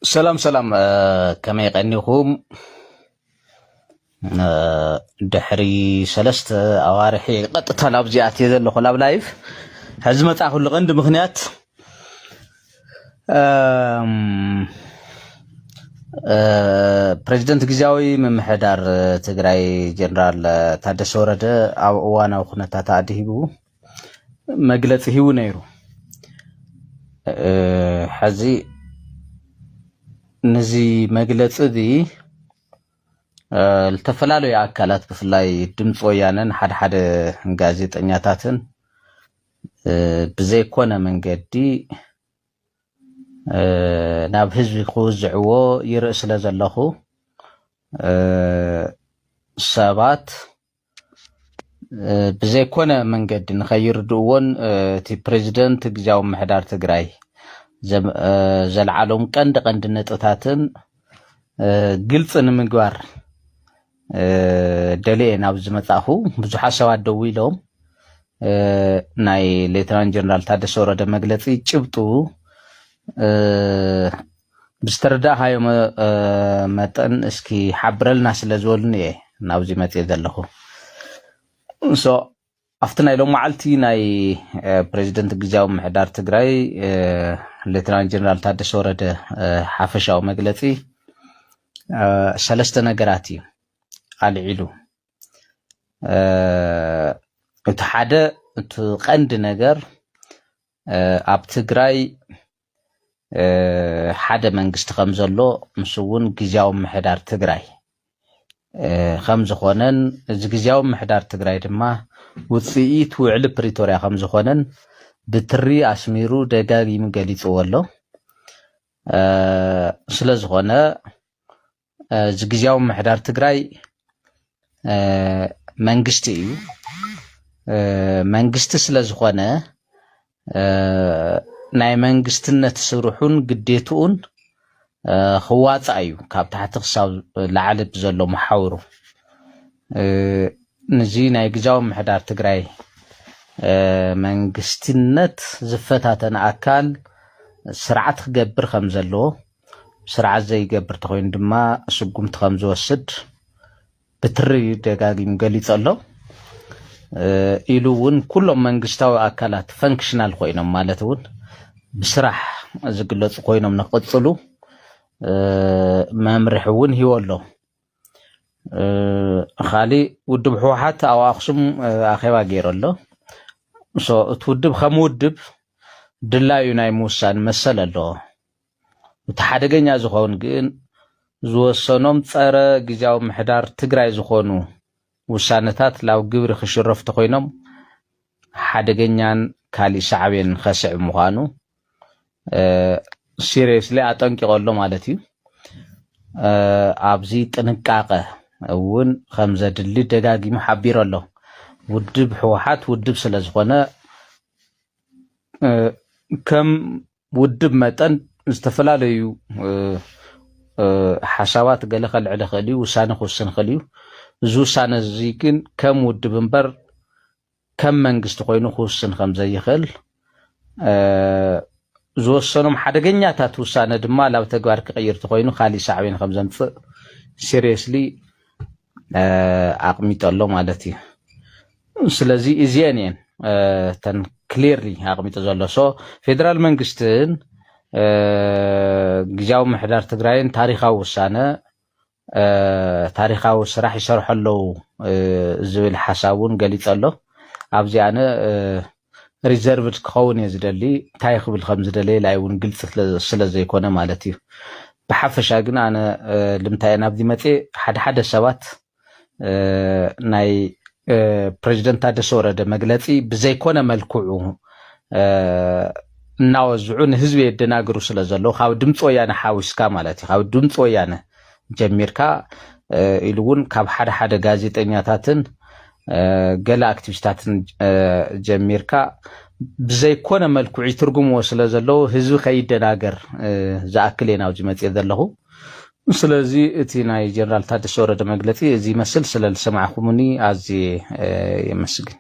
سلام سلام كما يغنيهم دحري سلسته اوارحي قطتا لابزيات يزلو خلاب لايف حزمت اخو لغند مخنيات بريزيدنت غزاوي ممحدار تግራይ جنرال ታደሰ ወረደ ኣብ እዋናዊ ኩነታት ኣዲሂቡ መግለጽ ሂው ነይሩ ሕዚ ነዚ መግለጽ ዲ التفلالو አካላት በፍላይ ድምጽ ወያነን ሓደ ጋዜጠኛታትን ብዘይኮነ መንገዲ ናብ ህዝቢ ክውዝዕዎ ይርኢ ስለ ዘለኹ ሰባት ብዘይኮነ መንገዲ ንኸይርድእዎን እቲ ፕሬዝደንት ግዝያዊ ምሕዳር ትግራይ ዘልዓሎም ቀንዲ ነጥብታትን ግልጽ ንምግባር ደልየ ናብ ዝመጻኹ ብዙሓት ሰባት ደው ኢሎም ናይ ሌተናንት ጀነራል ታደሰ ወረደ መግለጺ ጭብጡ ብስተረዳሃዮ መጠን እስኪ ሓብረልና ስለ ዝበሉን እየ ናብዚ መጽእ ዘለኹ ሶ ኣብቲ ናይ ሎም መዓልቲ ናይ ፕሬዝደንት ግዝያዊ ምሕዳር ትግራይ ሌተናንት ጀነራል ታደሰ ወረደ ሓፈሻዊ መግለጺ ሰለስተ ነገራት እዩ አልዒሉ እቲ ሓደ እቲ ቀንዲ ነገር ኣብ ትግራይ ሓደ መንግስቲ ከም ዘሎ ምስውን ግዝያዊ ምሕዳር ትግራይ ከም ዝኾነን እዚ ግዝያዊ ምሕዳር ትግራይ ድማ ውጽኢት ውዕል ፕሪቶሪያ ከም ዝኾነን ብትሪ ኣስሚሩ ደጋጊሙ ገሊጽዎ ኣሎ ስለ ዝኾነ እዚ ግዝያዊ ምሕዳር ትግራይ መንግስቲ እዩ መንግስቲ ስለ ዝኾነ ናይ መንግስትነት ስሩሑን ግዴትኡን ክዋጽእ እዩ ካብ ታሕቲ ክሳብ ላዕሊ ብዘሎ መሓውሩ ነዚ ናይ ግዝያዊ ምሕዳር ትግራይ መንግስትነት ዝፈታተነ ኣካል ስርዓት ክገብር ከም ዘለዎ ስርዓት ዘይገብር ተኮይኑ ድማ ስጉምቲ ከም ዝወስድ ብትሪ ደጋጊሙ ገሊጽ ኣሎ ኢሉ እውን ኩሎም መንግስታዊ ኣካላት ፈንክሽናል ኮይኖም ማለት እውን ብስራሕ ዝግለጹ ኮይኖም ንቅጽሉ መምርሕ እውን ሂዎ ኣሎ ኻሊ ውድብ ሕወሓት ኣብ ኣክሱም ኣኼባ ገይሩ ኣሎ ሶ እቲ ውድብ ከም ውድብ ድላዩ ናይ ምውሳን መሰል ኣሎ እቲ ሓደገኛ ዝኾን ግን ዝወሰኖም ጸረ ግዝያዊ ምሕዳር ትግራይ ዝኾኑ ውሳነታት ላብ ግብሪ ክሽረፍ ተኮይኖም ሓደገኛን ካሊእ ሳዕቤን ከስዕ ምዃኑ ሲሪየስሊ አጠንቂቆሎ ማለት እዩ ኣብዚ ጥንቃቐ እውን ከም ዘድሊ ደጋጊሙ ሓቢሩ ኣሎ ውድብ ሕወሓት ውድብ ስለ ዝኾነ ከም ውድብ መጠን ዝተፈላለዩ ሓሳባት ገለ ከልዕል ክእል እዩ ውሳነ ክውስን ክእል እዩ እዚ ውሳነ እዚ ግን ከም ውድብ እምበር ከም መንግስቲ ኮይኑ ክውስን ከም ዘይኽእል ዝወሰኖም ሓደገኛታት ውሳነ ድማ ላብ ተግባር ክቀይር ተኮይኑ ካሊእ ሳዕቤን ከም ዘምጽእ ሲሪየስሊ ኣቕሚጦ ኣሎ ማለት እዩ ስለዚ እዚአን እየን ተን ክሊርሊ ኣቕሚጦ ዘሎ ሶ ፌደራል መንግስትን ግዝያዊ ምሕዳር ትግራይን ታሪኻዊ ውሳነ ታሪኻዊ ስራሕ ይሰርሑ ኣለዉ ዝብል ሓሳቡን ገሊጽ ኣሎ ኣብዚ ኣነ ሪዘርቭድ ክኸውን እየ ዝደሊ እንታይ ክብል ከም ዝደለየ ላይ እውን ግልጽ ስለ ዘይኮነ ማለት እዩ ብሓፈሻ ግን ኣነ ልምንታይ ናብዚ መጽእ ሓደ ሰባት ናይ ፕሬዝደንት ታደሰ ወረደ መግለጺ ብዘይኮነ መልክዑ እናወዝዑ ንህዝቢ የደናግሩ ስለ ዘሎ ካብ ድምፂ ወያነ ሓዊስካ ማለት እዩ ካብ ድምፂ ወያነ ጀሚርካ ኢሉ እውን ካብ ሓደ ጋዜጠኛታትን ገለ አክቲቪስታትን ጀሚርካ ብዘይኮነ መልክዑ ይትርጉምዎ ስለ ዘለዎ ህዝቢ ከይደናገር ዝኣክል እየ ናብዚ መጽእ ዘለኹ ስለዚ እቲ ናይ ጀነራል ታደሰ ወረደ መግለጺ እዚ ይመስል ስለ ዝሰማዕኹምኒ ኣዝየ የመስግን